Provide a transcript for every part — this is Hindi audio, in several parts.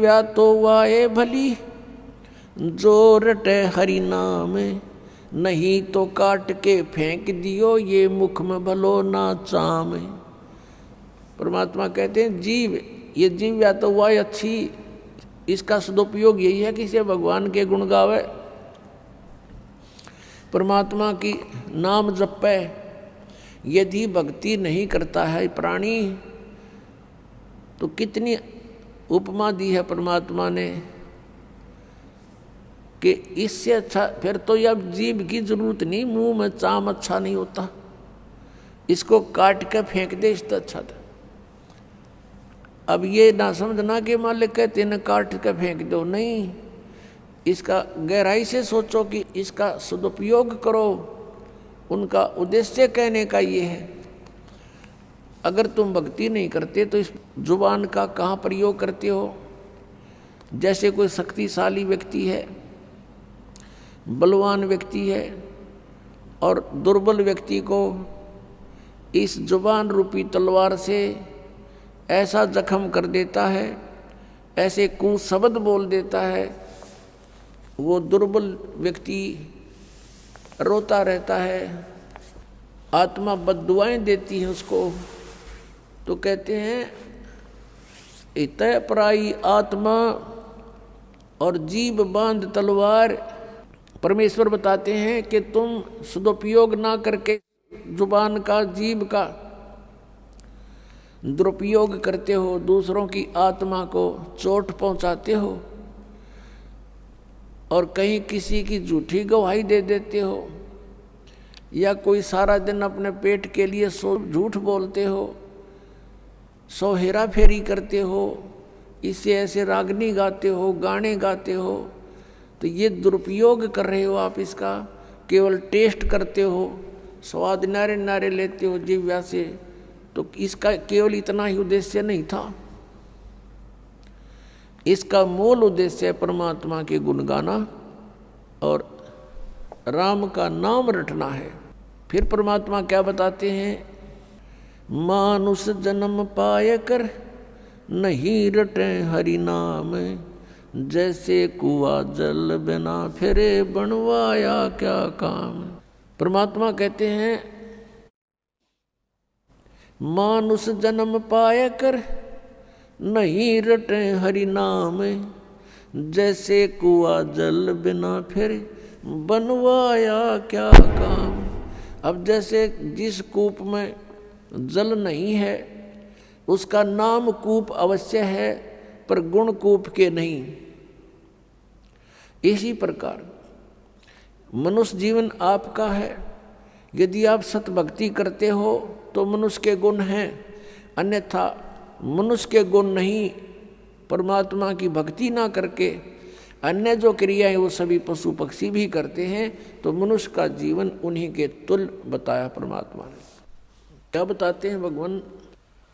जीव्या तो वाए भली, जो रटे हरि नाम, नहीं तो काट के फेंक दियो, ये मुख में भलो ना चाम। परमात्मा कहते हैं जीव, ये जीव्या तो वाए अच्छी, इसका सदुपयोग यही है कि इसे भगवान के गुण गावे, परमात्मा की नाम जपे। यदि भक्ति नहीं करता है प्राणी, तो कितनी उपमा दी है परमात्मा ने कि इससे अच्छा फिर तो अब जीभ की जरूरत नहीं, मुंह में चाम अच्छा नहीं होता, इसको काट के फेंक दे इससे अच्छा था। अब ये ना समझना कि मालिक कहते न काट के फेंक दो, नहीं, इसका गहराई से सोचो कि इसका सदुपयोग करो। उनका उद्देश्य कहने का ये है, अगर तुम भक्ति नहीं करते तो इस जुबान का कहाँ प्रयोग करते हो। जैसे कोई शक्तिशाली व्यक्ति है, बलवान व्यक्ति है, और दुर्बल व्यक्ति को इस जुबान रूपी तलवार से ऐसा जख्म कर देता है, ऐसे कुशब्द बोल देता है, वो दुर्बल व्यक्ति रोता रहता है, आत्मा बद्दुआएं देती है उसको। तो कहते हैं इतय पराई आत्मा और जीभ बांध तलवार। परमेश्वर बताते हैं कि तुम सदुपयोग ना करके जुबान का, जीभ का दुरुपयोग करते हो, दूसरों की आत्मा को चोट पहुंचाते हो, और कहीं किसी की झूठी गवाही दे देते हो, या कोई सारा दिन अपने पेट के लिए झूठ बोलते हो, सो हेरा फेरी करते हो, इससे ऐसे रागनी गाते हो, गाने गाते हो, तो ये दुरुपयोग कर रहे हो आप इसका। केवल टेस्ट करते हो, स्वाद नारे नारे लेते हो जीव्या से, तो इसका केवल इतना ही उद्देश्य नहीं था। इसका मूल उद्देश्य है परमात्मा के गुण गाना और राम का नाम रटना है। फिर परमात्मा क्या बताते हैं, मानुष जन्म पाए कर नहीं रटे हरि नाम, जैसे कुआ जल बिना फिरे बनवाया क्या काम। परमात्मा कहते हैं मानुष जन्म पाए कर नहीं रटे हरि नाम, जैसे कुआ जल बिना फिर बनवाया क्या काम। अब जैसे जिस कूप में जल नहीं है उसका नाम कूप अवश्य है, पर गुण कूप के नहीं। इसी प्रकार मनुष्य जीवन आपका है, यदि आप सतभक्ति करते हो तो मनुष्य के गुण हैं, अन्यथा मनुष्य के गुण नहीं। परमात्मा की भक्ति ना करके अन्य जो क्रियाएं वो सभी पशु पक्षी भी करते हैं, तो मनुष्य का जीवन उन्हीं के तुल्य बताया परमात्मा ने। क्या बताते हैं भगवान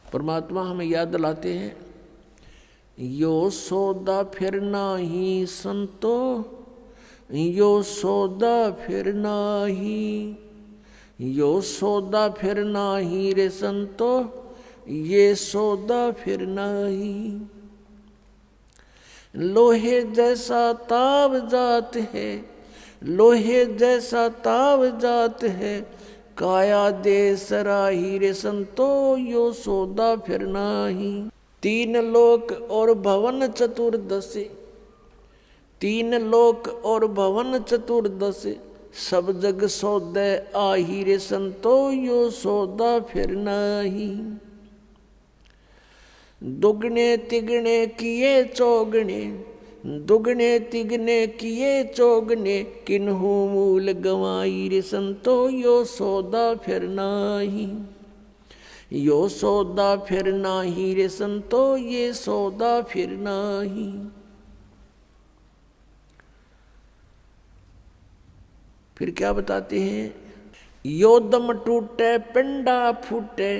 परमात्मा, हमें याद दिलाते हैं, यो सौदा फिर नाही संतो, यो सौदा फिर नाही, यो सौदा फिर नाही रे संतो, ये सौदा फिर नाही। लोहे जैसा ताव जात है, लोहे जैसा ताव जात है, काया दे सराही रे संतो, यो सौदा फिर नाही। तीन लोक और भवन चतुर्दश, तीन लोक और भवन चतुर्दश, सब जग सौदे आही रे संतो, यो सौदा फिर नाही। दुगने तिगने किए चौगने, दुगने तिगने किए चौगने, किन्हू मूल गवाई रे संतो, यो सौदा फिर नाही। यो सौदा फिर नाही रे संतो, ये सौदा फिर नाही। फिर क्या बताते हैं, यो दम टूटे पिंडा फूटे,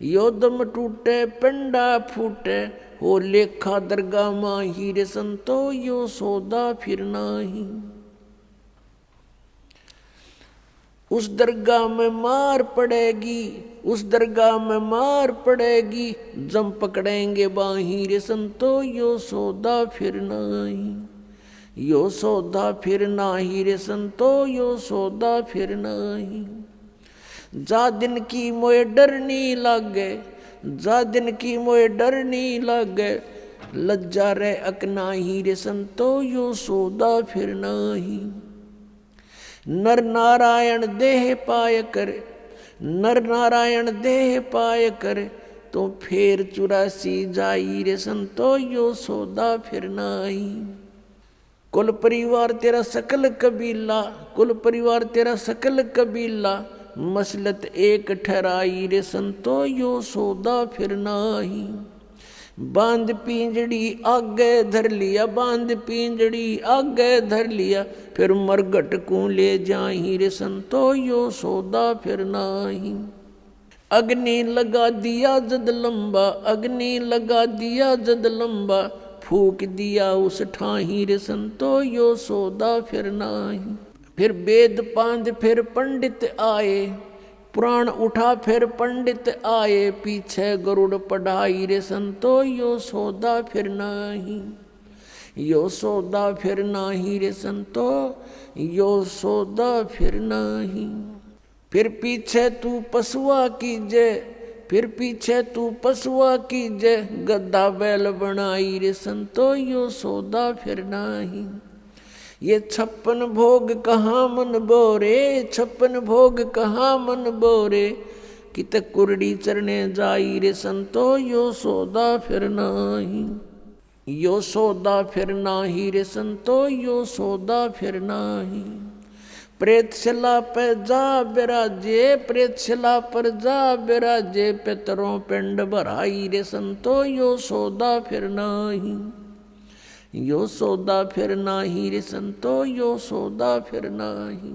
यो दम टूटे पिंडा फूटे, हो लेखा दरगाह माही रे संतो, यो सौदा फिर नाही। उस दरगाह में मार पड़ेगी, उस दरगाह में मार पड़ेगी, जम पकड़ेंगे बाही रे संतो यो सौदा फिर नाही, यो सौदा फिर नाही रे संतो यो सौदा फिर नाही। जा दिन की मोए डर नहीं लागे, जा दिन की मोए डर नहीं लागे, लज्जा रे अकनाही रे संतो यो सौदा फिर नाही। नर नारायण देह पाय करे, नर नारायण देह पाय करे, तो फेर 84 जाई रे संतो यो सौदा फिर नाही। कुल परिवार तेरा सकल कबीला, कुल परिवार तेरा सकल कबीला, मसलत एक ठहराई रे संतो यो सौदा फिर नाही। बांध पिंजड़ी आगे धर लिया, बांध पिंजड़ी आगे धर लिया, फिर मरघट को ले जाही रे संतो यो सौदा फिर नाही। अग्नि लगा दिया जद लंबा, अग्नि लगा दिया जद लंबा, फूक दिया उस ठाही रे संतो यो सौदा फिर नाही। फिर वेद पांध फिर पंडित आए, पुराण उठा फिर पंडित आए, पीछे गरुड़ पढ़ाई रे संतो यो सौदा फिर नाही, यो सौदा फिर नाही रे संतो यो सौदा फिर नाही। फिर पीछे तू पशुआ कीजे, फिर पीछे तू पशुआ कीजे, गद्दा बैल बनाई रे संतो यो सौदा फिर नाही। ये 56 भोग कहाँ मन बोरे, 56 भोग कहाँ मन बोरे, कित कुरड़ी चरने जाई रे संतो यो सौदा फिर नाही, यो सौदा फिर नाही रे संतो यो सौदा फिर नाही। प्रेतशिला पे जा बिराजे, प्रेतशिला पर जा बिराजे, पितरों पिंड भराई रे संतो यो सौदा फिर नाही, यो सौदा फिर नाही रे संतो यो सौदा फिर नाही।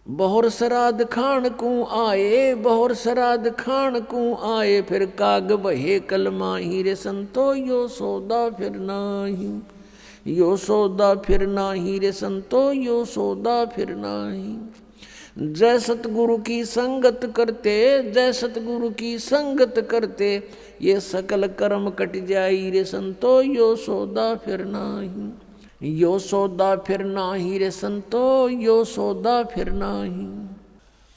बहुर श्राद्ध खान को आए, बहुर श्राद्ध खान को आए, फिर काग बहे कलमाही रे संतो यो सौदा फिर नाही, यो सौदा फिर नाही रे संतो यो सौदा फिर नाही। जय सतगुरु की संगत करते, जय सतगुरु की संगत करते, ये सकल कर्म कट जाई रे संतो यो सौदा फिर नाही, यो सौदा फिर नाही रे संतो यो सौदा फिर नाही।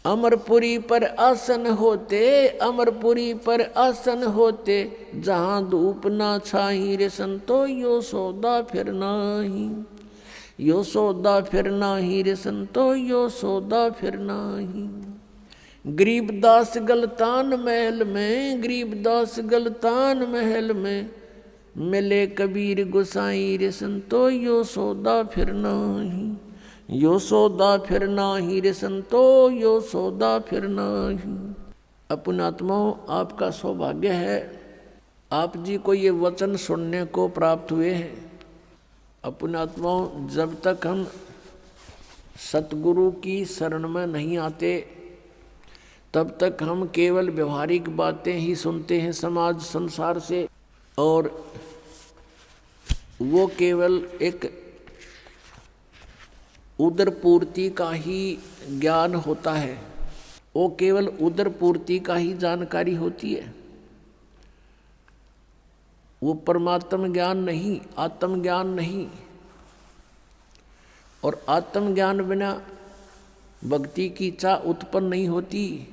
अमरपुरी पर आसन होते, अमरपुरी पर आसन होते, जहाँ धूप ना छाई रे संतो यो सौदा फिर नाही, यो सौदा फिर नाही रे संतो यो सौदा फिर नाही। गरीबदास गलतान महल में, गरीबदास गलतान महल में, मिले कबीर गोसाई रे संतो यो सौदा फिर नाही, यो सौदा फिर नाही रे संतो यो सौदा फिर नाही। अपनात्माओं, आपका सौभाग्य है, आप जी को ये वचन सुनने को प्राप्त हुए हैं। अपनात्माओं, जब तक हम सतगुरु की शरण में नहीं आते, तब तक हम केवल व्यवहारिक बातें ही सुनते हैं समाज संसार से, और वो केवल एक उदर पूर्ति का ही ज्ञान होता है, वो केवल उदर पूर्ति का ही जानकारी होती है, वो परमात्म ज्ञान नहीं, आत्म ज्ञान नहीं। और आत्म ज्ञान बिना भक्ति की इच्छा उत्पन्न नहीं होती,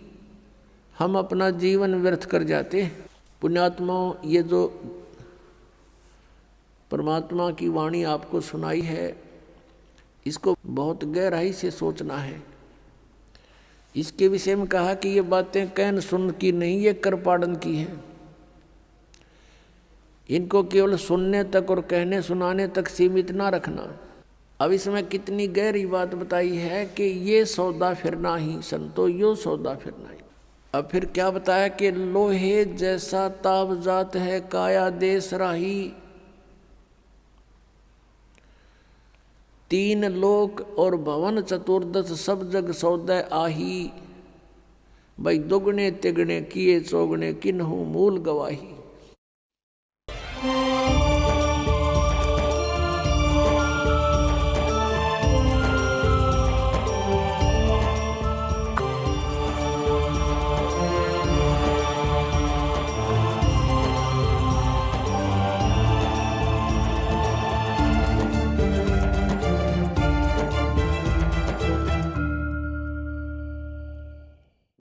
हम अपना जीवन व्यर्थ कर जाते हैं। पुण्यात्माओं, ये जो परमात्मा की वाणी आपको सुनाई है, इसको बहुत गहराई से सोचना है। इसके विषय में कहा कि ये बातें कहन सुन की नहीं, ये कर पाड़न की है। इनको केवल सुनने तक और कहने सुनाने तक सीमित ना रखना। अब इसमें कितनी गहरी बात बताई है कि ये सौदा फिरना ही संतो यो सौदा फिरना ही। अब फिर क्या बताया कि लोहे जैसा ताब जात है काया देश राही, 3 लोक और भवन चतुर्दश सब जग सौदे आही, भाई दुगने तिगने किए चौगने किन्हु मूल गवाही।